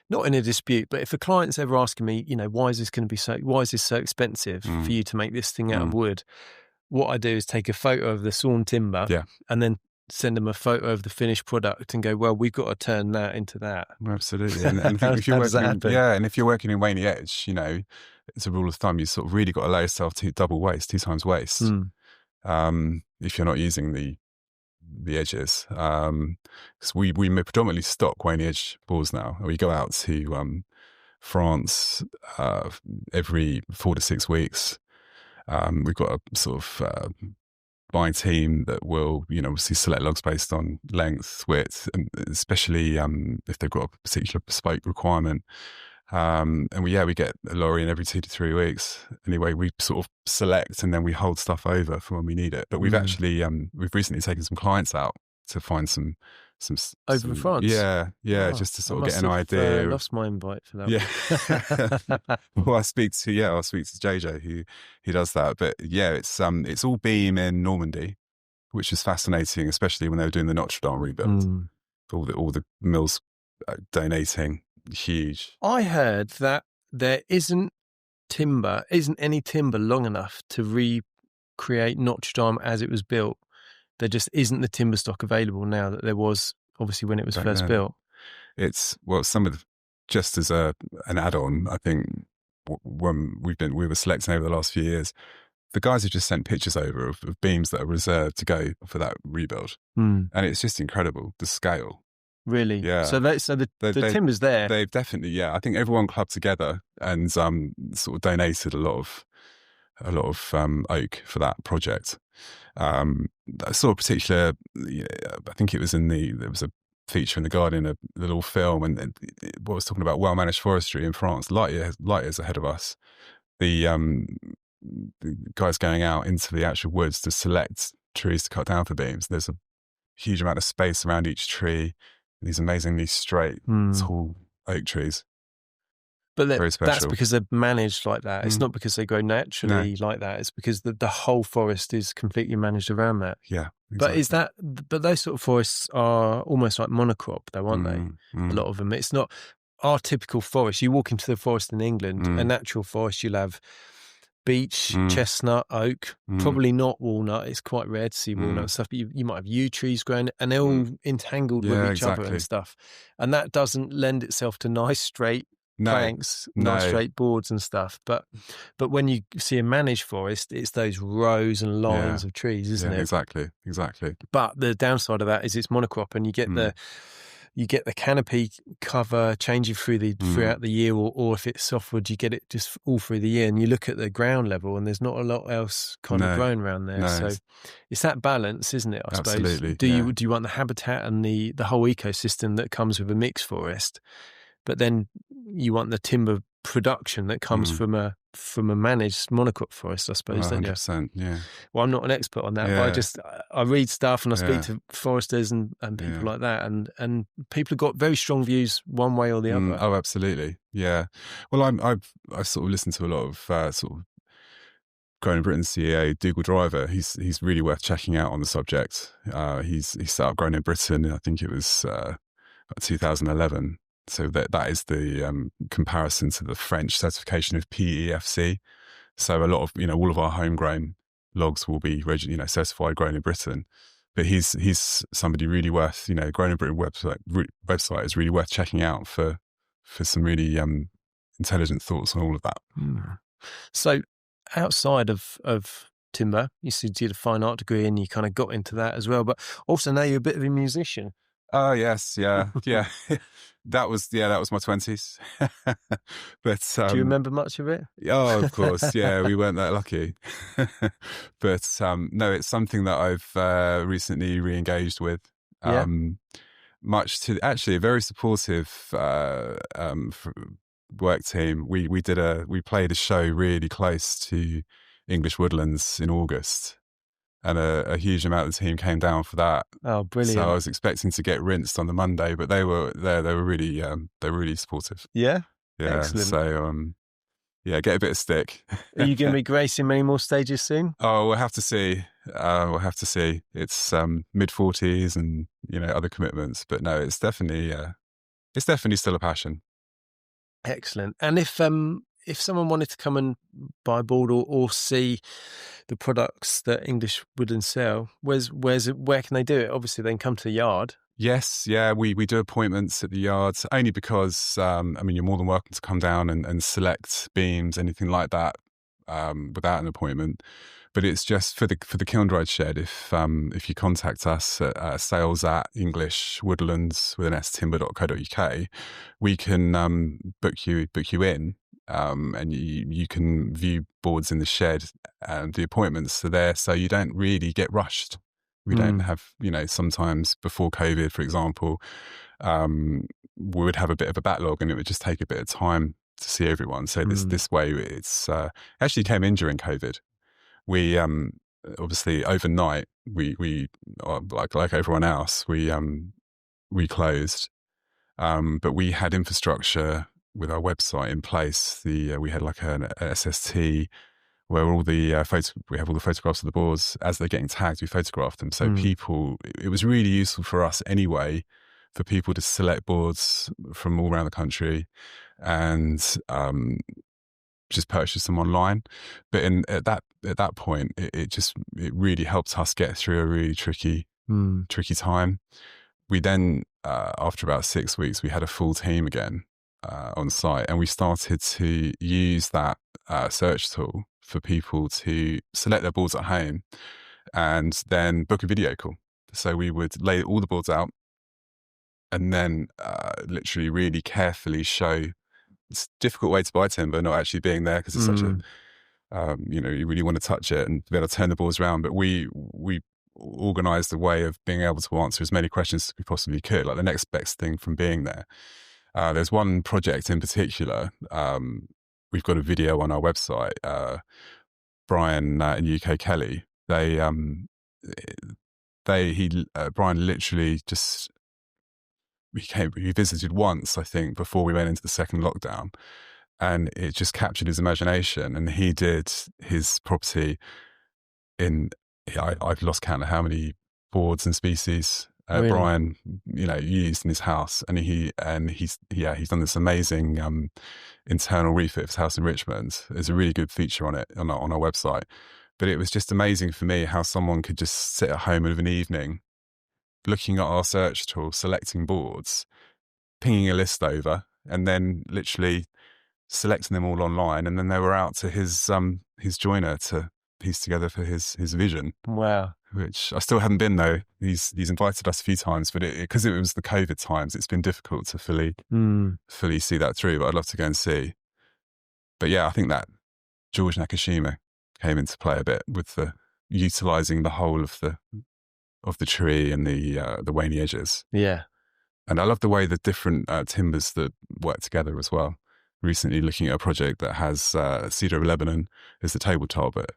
not in a dispute, but if a client's ever asking me, you know, why is this so expensive for you to make this thing out of wood? What I do is take a photo of the sawn timber and then send them a photo of the finished product and go, well, we've got to turn that into that. Absolutely. And if you're and if you're working in Waney Edge, you know, it's a rule of thumb, you sort of really got to allow yourself to double waste, 2 times waste. If you're not using the edges, because we predominantly stock Waney Edge boards now. We go out to France every 4 to 6 weeks. We've got a sort of buying team that will, you know, obviously select logs based on length, width, and especially if they've got a particular bespoke requirement. And we get a lorry in every 2 to 3 weeks. Anyway, we sort of select and then we hold stuff over for when we need it. But we've actually, we've recently taken some clients out to find some over in France. Yeah, just to sort of get an idea. of, lost my invite for that. Yeah. Well, I'll speak to JJ who does that. But yeah, it's all beam in Normandy, which is fascinating, especially when they were doing the Notre Dame rebuild. All the mills donating, huge. I heard that there isn't any timber long enough to recreate Notre Dame as it was built. There just isn't the timber stock available now that there was obviously when it was first built. It's just as an add-on, I think when we were selecting over the last few years, the guys have just sent pictures over of beams that are reserved to go for that rebuild, and it's just incredible the scale. Really? Yeah. So the timber's there. They've definitely, I think everyone clubbed together and sort of donated a lot of oak for that project. I saw a particular, I think there was a feature in The Guardian, a little film, and what was talking about well-managed forestry in France, light years ahead of us. The guys going out into the actual woods to select trees to cut down for beams. There's a huge amount of space around each tree. These amazingly straight, tall oak trees. But that's because they're managed like that. It's not because they grow naturally like that. It's because the whole forest is completely managed around that. Yeah. Exactly. But those sort of forests are almost like monocrop, though, aren't they? A lot of them. It's not our typical forest. You walk into the forest in England, a natural forest, you'll have beech, chestnut, oak, probably not walnut. It's quite rare to see walnut and stuff, but you might have yew trees growing, and they're all entangled with each other and stuff. And that doesn't lend itself to nice straight planks, nice straight boards and stuff. But when you see a managed forest, it's those rows and lines of trees, isn't it? Exactly. But the downside of that is it's monocrop, and you get the canopy cover changing throughout the year, or if it's softwood, you get it just all through the year. And you look at the ground level, and there's not a lot else kind of growing around there. So it's that balance, isn't it? I suppose. Do you want the habitat and the whole ecosystem that comes with a mixed forest, but then you want the timber production that comes from a managed monocrop forest, I suppose, don't you? 100%, yeah. Well, I'm not an expert on that, but I read stuff and I speak to foresters and people like that, and people have got very strong views one way or the other. Oh, absolutely, yeah. Well, I sort of listened to a lot of sort of Grown in Britain CEO Dougal Driver. He's really worth checking out on the subject. He set up Grown in Britain, I think it was 2011. So that is the comparison to the French certification of PEFC. So a lot of, all of our homegrown logs will be, certified Grown in Britain. But he's somebody really worth, Grown in Britain website is really worth checking out for some really intelligent thoughts on all of that. So outside of timber, you did a fine art degree and you kind of got into that as well. But also now you're a bit of a musician. Oh yes, yeah. That was my 20s. But do you remember much of it? Oh, of course, yeah. We weren't that lucky. But no, it's something that I've recently re-engaged with. Much to actually a very supportive work team. We played a show really close to English Woodlands in August. And a huge amount of the team came down for that. Oh, brilliant! So I was expecting to get rinsed on the Monday, but they were there. They were really supportive. Yeah. Excellent. So get a bit of stick. Are you going to be gracing many more stages soon? Oh, we'll have to see. It's mid-40s and other commitments, but no, it's definitely still a passion. Excellent. And if someone wanted to come and buy a board or see the products that English Woodlands sell, where can they do it? Obviously, they can come to the yard. Yes, yeah, we do appointments at the yards only because you're more than welcome to come down and select beams, anything like that, without an appointment. But it's just for the kiln-dried shed. If you contact us at sales@englishwoodlands with an s timber.co.uk, we can book you in. And you can view boards in the shed, and the appointments are there, so you don't really get rushed. We don't have, sometimes before COVID, for example, we would have a bit of a backlog, and it would just take a bit of time to see everyone. So this way, it's actually came in during COVID. We obviously overnight, we like everyone else, we we closed. But we had infrastructure with our website in place. We had like an SST where all the we have all the photographs of the boards as they're getting tagged. We photograph them, so people. It was really useful for us anyway, for people to select boards from all around the country, and just purchase them online. But at that point, it really helped us get through a really tricky time. We then, after about 6 weeks, we had a full team again on site, and we started to use that search tool for people to select their boards at home and then book a video call. So we would lay all the boards out and then literally really carefully show. It's a difficult way to buy timber, not actually being there, because it's such a, you really want to touch it and be able to turn the boards around. But we organised a way of being able to answer as many questions as we possibly could, like the next best thing from being there. There's one project in particular. We've got a video on our website. Brian in UK Kelly, Brian literally just he visited once, I think, before we went into the second lockdown, and it just captured his imagination. And he did his property in, I've lost count of how many boards and species Really? Brian, used in his house, and he's done this amazing internal refit of his house in Richmond. There's a really good feature on it on our website. But it was just amazing for me how someone could just sit at home of an evening, looking at our search tool, selecting boards, pinging a list over, and then literally selecting them all online, and then they were out to his joiner to piece together for his vision. Wow. Which I still haven't been, though. He's invited us a few times, but because it was the COVID times, it's been difficult to fully see that through. But I'd love to go and see. But yeah, I think that George Nakashima came into play a bit with the utilising the whole of the tree and the waney edges. Yeah. And I love the way the different timbers that work together as well. Recently looking at a project that has cedar of Lebanon as the tabletop, but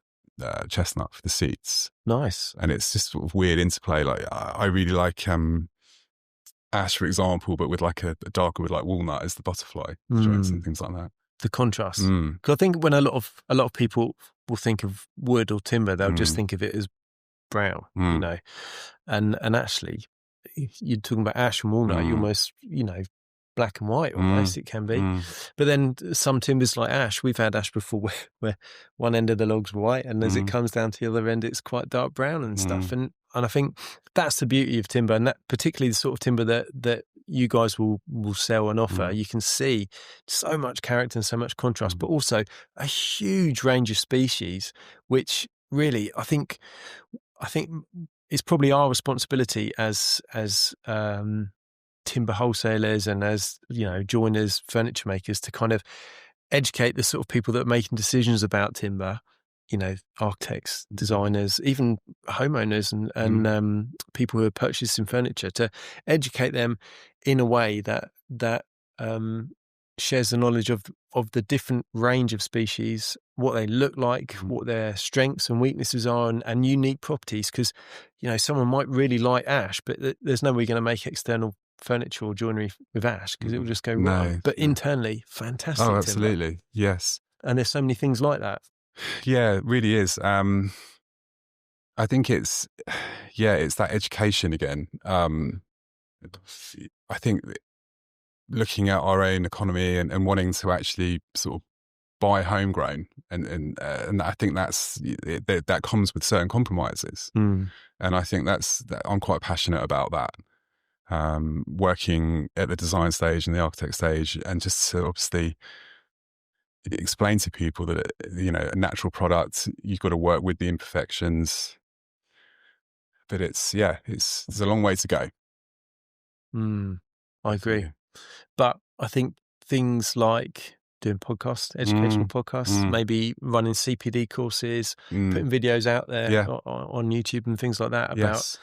chestnut for the seats. Nice. And it's just sort of weird interplay. Like I really like ash, for example, but with like a darker wood like walnut as the butterfly joints and things like that. The contrast. Because I think when a lot of people will think of wood or timber, they'll just think of it as brown, and actually, you're talking about ash and walnut, you almost, black and white almost it can be. But then some timbers like ash, we've had ash before where one end of the log's white, and as it comes down to the other end, it's quite dark brown and stuff. And I think that's the beauty of timber, and that particularly the sort of timber that you guys will sell and offer. You can see so much character and so much contrast, but also a huge range of species, which really I think it's probably our responsibility as timber wholesalers and as joiners, furniture makers, to kind of educate the sort of people that are making decisions about timber, architects, designers, even homeowners and people who are purchasing furniture, to educate them in a way that shares the knowledge of the different range of species, what they look like, what their strengths and weaknesses are, and unique properties. Because someone might really like ash, but there's no way you're going to make external furniture or joinery with ash because it will just go wrong. But internally, fantastic. Oh, absolutely, timber. Yes. And there's so many things like that. Yeah, it really is. I think it's that education again. I think looking at our own economy and wanting to actually sort of buy homegrown, and I think that comes with certain compromises. And I think that I'm quite passionate about that. Working at the design stage and the architect stage, and just to obviously explain to people that a natural product, you've got to work with the imperfections, but there's a long way to go. I agree, but I think things like doing podcasts, educational podcasts, maybe running CPD courses, putting videos out there on YouTube and things like that about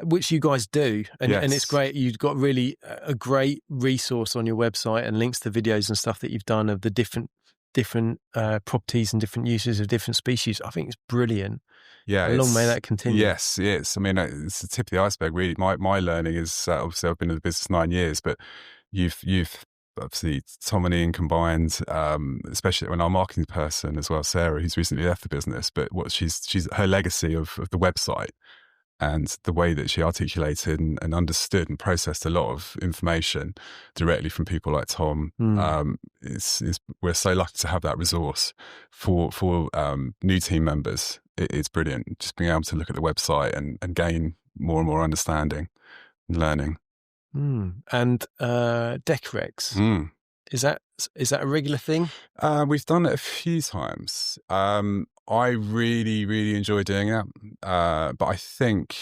which you guys do, and it's great. You've got really a great resource on your website and links to videos and stuff that you've done of the different different properties and different uses of different species. I think it's brilliant. Yeah, and long may that continue. Yes, it's. I mean, it's the tip of the iceberg, really. My learning is obviously I've been in the business 9 years, but you've obviously Tom and Ian combined, especially when our marketing person as well, Sarah, who's recently left the business. But what she's her legacy of the website and the way that she articulated and understood and processed a lot of information directly from people like Tom. We're so lucky to have that resource for new team members. It's brilliant, just being able to look at the website and gain more and more understanding and learning. And Decorex, is that a regular thing? We've done it a few times. I really, really enjoy doing it. But I think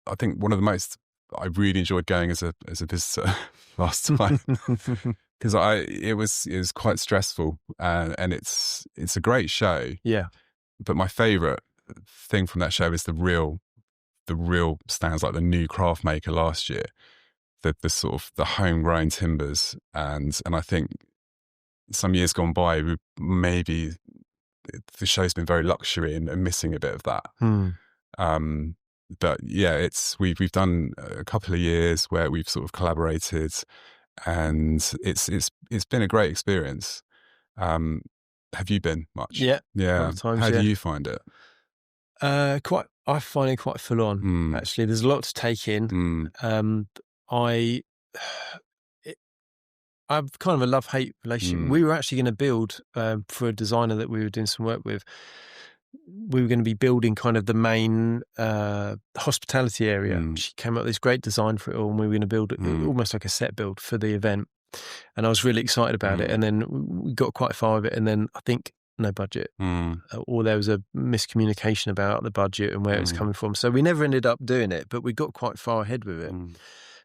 one of the most I really enjoyed going as a visitor last time because it was quite stressful, and it's a great show. Yeah. But my favourite thing from that show is the real stands, like the new craft maker last year, the sort of the homegrown timbers, and I think some years gone by, maybe the show's been very luxury and missing a bit of that. But yeah, we've done a couple of years where we've sort of collaborated, and it's been a great experience. Have you been much? Yeah. Times, how do you find it? I find it quite full on. Actually, there's a lot to take in. I've kind of a love-hate relationship. We were actually going to build for a designer that we were doing some work with. We were going to be building kind of the main hospitality area. She came up with this great design for it all, and we were going to build it almost like a set build for the event. And I was really excited about it. And then we got quite far with it, and then I think no budget, or there was a miscommunication about the budget and where it was coming from. So we never ended up doing it, but we got quite far ahead with it.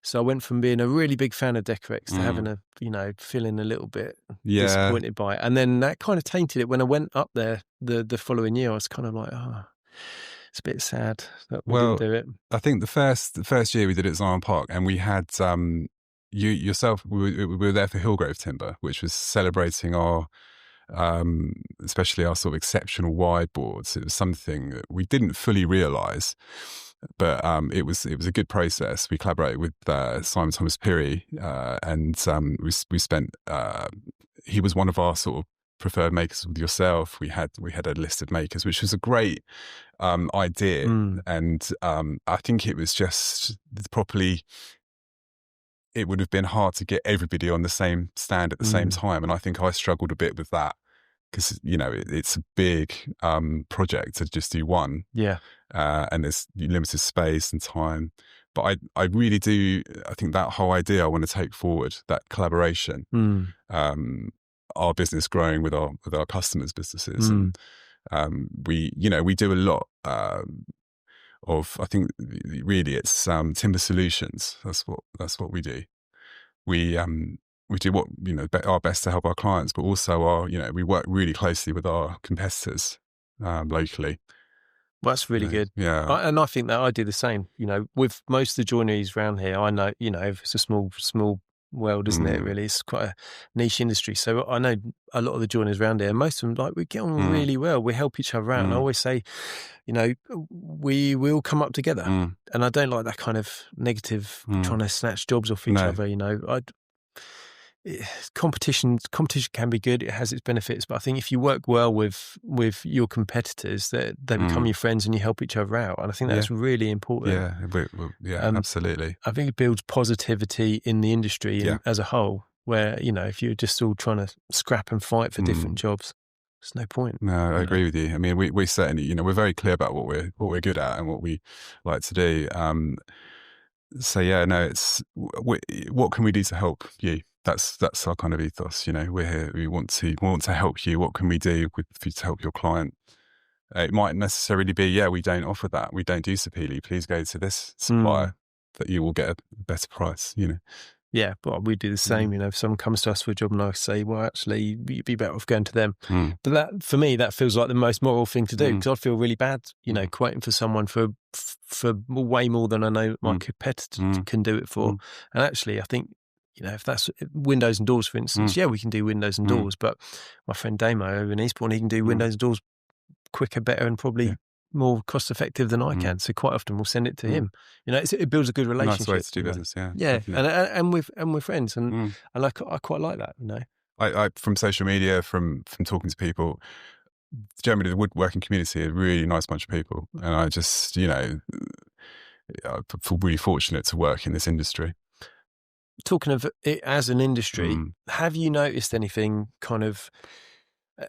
So I went from being a really big fan of Decorex to having feeling a little bit disappointed by it. And then that kind of tainted it. When I went up there the following year, I was kind of like, it's a bit sad that we didn't do it. I think the first year we did it at Zion Park, and we had you yourself, we were there for Hillgrove Timber, which was celebrating our especially our sort of exceptional wide boards. It was something that we didn't fully realise, but it was a good process. We collaborated with Simon Thomas Peary, and we spent. He was one of our sort of preferred makers with yourself. We had a list of makers, which was a great idea, and I think it was just properly. It would have been hard to get everybody on the same stand at the same time. And I think I struggled a bit with that because, it's a big project to just do one. Yeah. And there's limited space and time. But I really do, I think that whole idea I want to take forward, that collaboration, our business growing with our customers' businesses. And we do a lot of, I think really it's timber solutions. That's what we do. We do what our best to help our clients, but also we work really closely with our competitors locally. Well, that's really good. Yeah, and I think that I do the same. With most of the joineries around here, I know it's a small world, isn't it? Really, it's quite a niche industry. So I know a lot of the joiners around here. Most of them, we get on really well. We help each other out. And I always say, we all come up together. And I don't like that kind of negative trying to snatch jobs off each other. Competition can be good. It has its benefits, but I think if you work well with your competitors, they become your friends and you help each other out. And I think that's really important. Absolutely. I think it builds positivity in the industry as a whole. Where if you're just all trying to scrap and fight for different jobs, there's no point. No, I agree with you. I mean, we certainly we're very clear about what we're good at and what we like to do. It's what can we do to help you? That's our kind of ethos. We're here. We want to help you. What can we do to help your client? It might necessarily be, we don't offer that. We don't do Sapili. Please go to this supplier that you will get a better price. Yeah, but we do the same. If someone comes to us for a job and I say, well, actually, you'd be better off going to them. But that, for me, that feels like the most moral thing to do because I'd feel really bad, quoting for someone for way more than I know my competitor can do it for. And actually, I think you know, if that's windows and doors, for instance, we can do windows and doors. But my friend Damo over in Eastbourne, he can do windows and doors quicker, better, and probably more cost effective than I can. So quite often we'll send it to him. You know, it builds a good relationship. Nice way to do business, yeah, and we're friends, and I quite like that. You know, I from social media, from talking to people, generally the woodworking community is a really nice bunch of people, and I just, you know, I feel really fortunate to work in this industry. Talking of it as an industry, have you noticed anything, kind of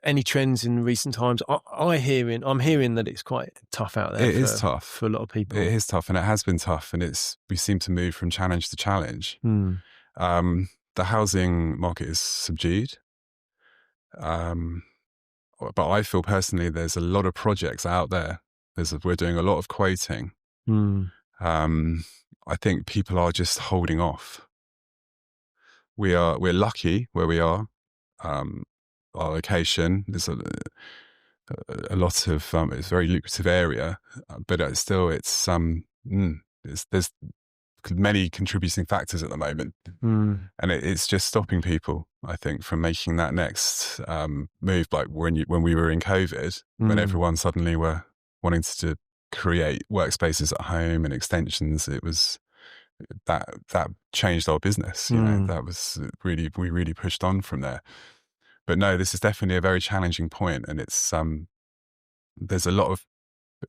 any trends in recent times? I'm hearing that it's quite tough out there. It is tough for a lot of people. It is tough, and it has been tough, and we seem to move from challenge to challenge. The housing market is subdued, but I feel personally there's a lot of projects out there. We're doing a lot of quoting. I think people are just holding off. We're lucky where we are. Our location, there's a lot of it's a very lucrative area, but there's many contributing factors at the moment, and it's just stopping people, I think, from making that next move. Like when we were in COVID, when everyone suddenly were wanting to create workspaces at home and extensions, it was that changed our business. You know, that was we really pushed on from there. But no, this is definitely a very challenging point, and it's there's a lot of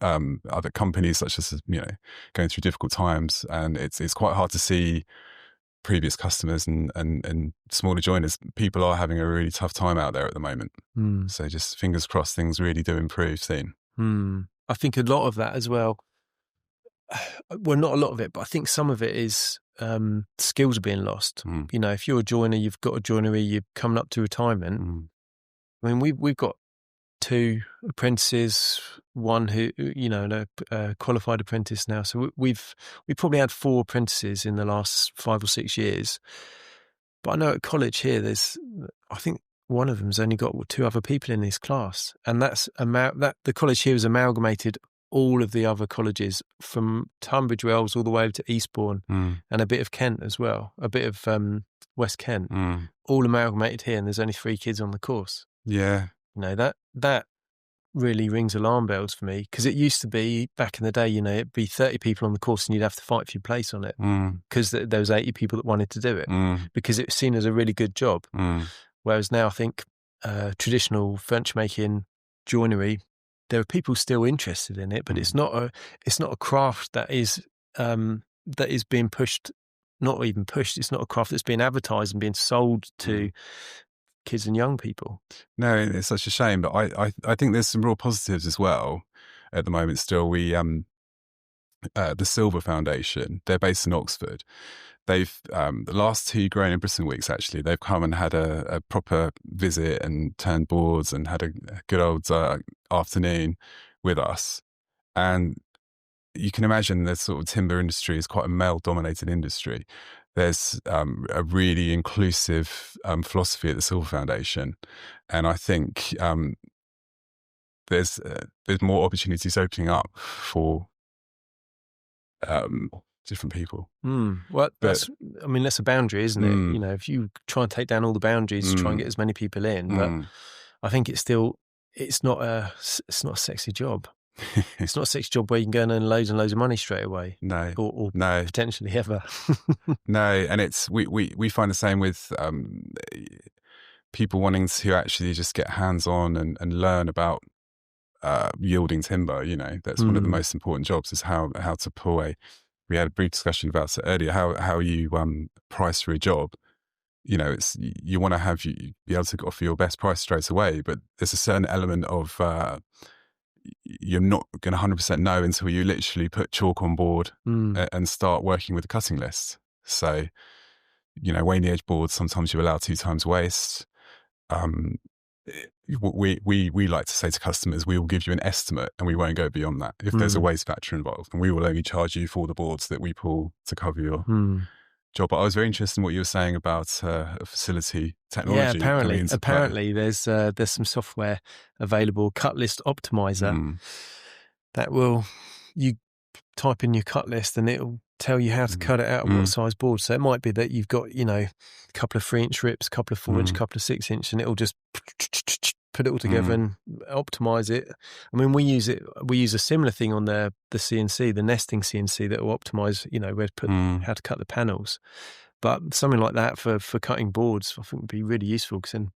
other companies such as, you know, going through difficult times, and it's quite hard to see previous customers and smaller joiners. People are having a really tough time out there at the moment. So just fingers crossed things really do improve soon. I think a lot of that as well. Well, not a lot of it, but I think some of it is skills are being lost. You know, if you're a joiner, you've got a joinery, you're coming up to retirement. I mean, we've got 2 apprentices, one who, you know, a qualified apprentice now. So we've probably had 4 apprentices in the last 5 or 6 years. But I know at college here, I think one of them's only got 2 other people in his class, and that's the college here has amalgamated all of the other colleges from Tunbridge Wells all the way over to Eastbourne, and a bit of Kent as well, a bit of West Kent, all amalgamated here, and there's only 3 kids on the course. Yeah. You know, that really rings alarm bells for me, because it used to be, back in the day, you know, it'd be 30 people on the course and you'd have to fight for your place on it, because there was 80 people that wanted to do it, because it was seen as a really good job. Whereas now I think traditional French making joinery, there are people still interested in it, but it's not a craft that is being pushed. Not even pushed. It's not a craft that's being advertised and being sold to kids and young people. No, it's such a shame. But I think there's some real positives as well at the moment. Still, the Silver Foundation, they're based in Oxford. They've the last 2 Growing in Britain weeks, actually, they've come and had a proper visit and turned boards and had a good old afternoon with us. And you can imagine the sort of timber industry is quite a male-dominated industry. There's a really inclusive philosophy at the Silver Foundation, and I think there's more opportunities opening up for different people. Well, that's a boundary, isn't it? You know, if you try and take down all the boundaries, try and get as many people in, but I think it's not a sexy job. It's not a sexy job where you can go and earn loads and loads of money straight away. No, or no, potentially ever. No, and we find the same with people wanting to actually just get hands on and learn about yielding timber. You know, that's one of the most important jobs, is how to pull we had a brief discussion about it earlier, how you price for a job. You know, you want to be able to offer your best price straight away, but there's a certain element of you're not going to 100% know until you literally put chalk on board and start working with the cutting list. So, you know, weighing the edge boards, sometimes you allow 2 times waste. We like to say to customers, we will give you an estimate and we won't go beyond that if there's a waste factor involved, and we will only charge you for the boards that we pull to cover your job. But I was very interested in what you were saying about facility technology. Yeah, apparently there's some software available, cut list optimizer, that you type in your cut list and it'll tell you how to cut it out of what size board. So it might be that you've got, a couple of 3-inch rips, a couple of 4-inch, a couple of 6-inch, and it'll just put it all together and optimize it. I mean, we use a similar thing on the CNC, the nesting CNC, that will optimize, where to put, how to cut the panels. But something like that for cutting boards, I think would be really useful. Because then,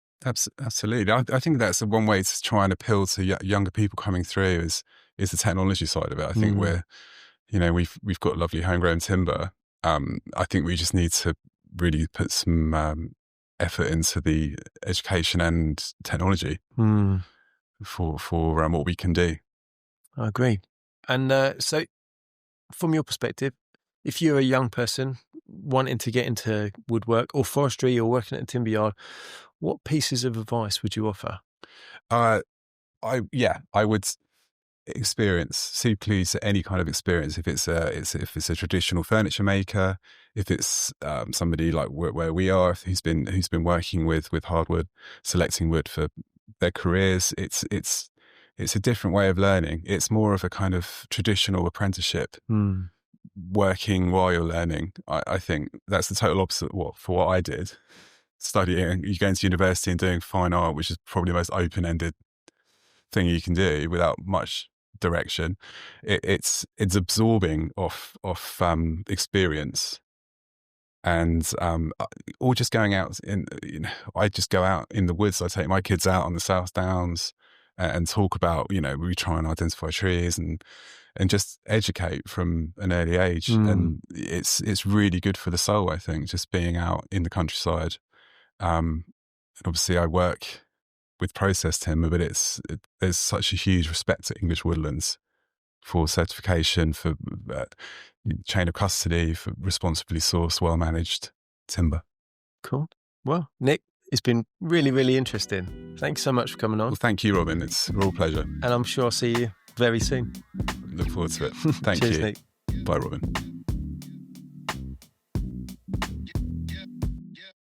absolutely, I think that's one way to try and appeal to younger people coming through is the technology side of it. I think we've got lovely homegrown timber. I think we just need to really put some effort into the education and technology for what we can do. I agree. And so, from your perspective, if you're a young person wanting to get into woodwork or forestry or working at a timber yard, what pieces of advice would you offer? I would experience. See, please, any kind of experience. If it's a traditional furniture maker, if it's somebody like where we are, who's been working with hardwood, selecting wood for their careers, it's a different way of learning. It's more of a kind of traditional apprenticeship, working while you're learning. I think that's the total opposite for what I did. Studying, you go into university and doing fine art, which is probably the most open-ended thing you can do without much direction. It's absorbing off experience, and or just going out I just go out in the woods. I take my kids out on the South Downs and talk about, we try and identify trees and just educate from an early age. And it's really good for the soul, I think, just being out in the countryside. And obviously I work with processed timber, but there's such a huge respect at English Woodlands for certification, for chain of custody, for responsibly sourced, well-managed timber. Cool. Well, Nick, it's been really, really interesting. Thanks so much for coming on. Well, thank you, Robin. It's a real pleasure. And I'm sure I'll see you very soon. Look forward to it. Thank Cheers, you. Nick. Bye, Robin.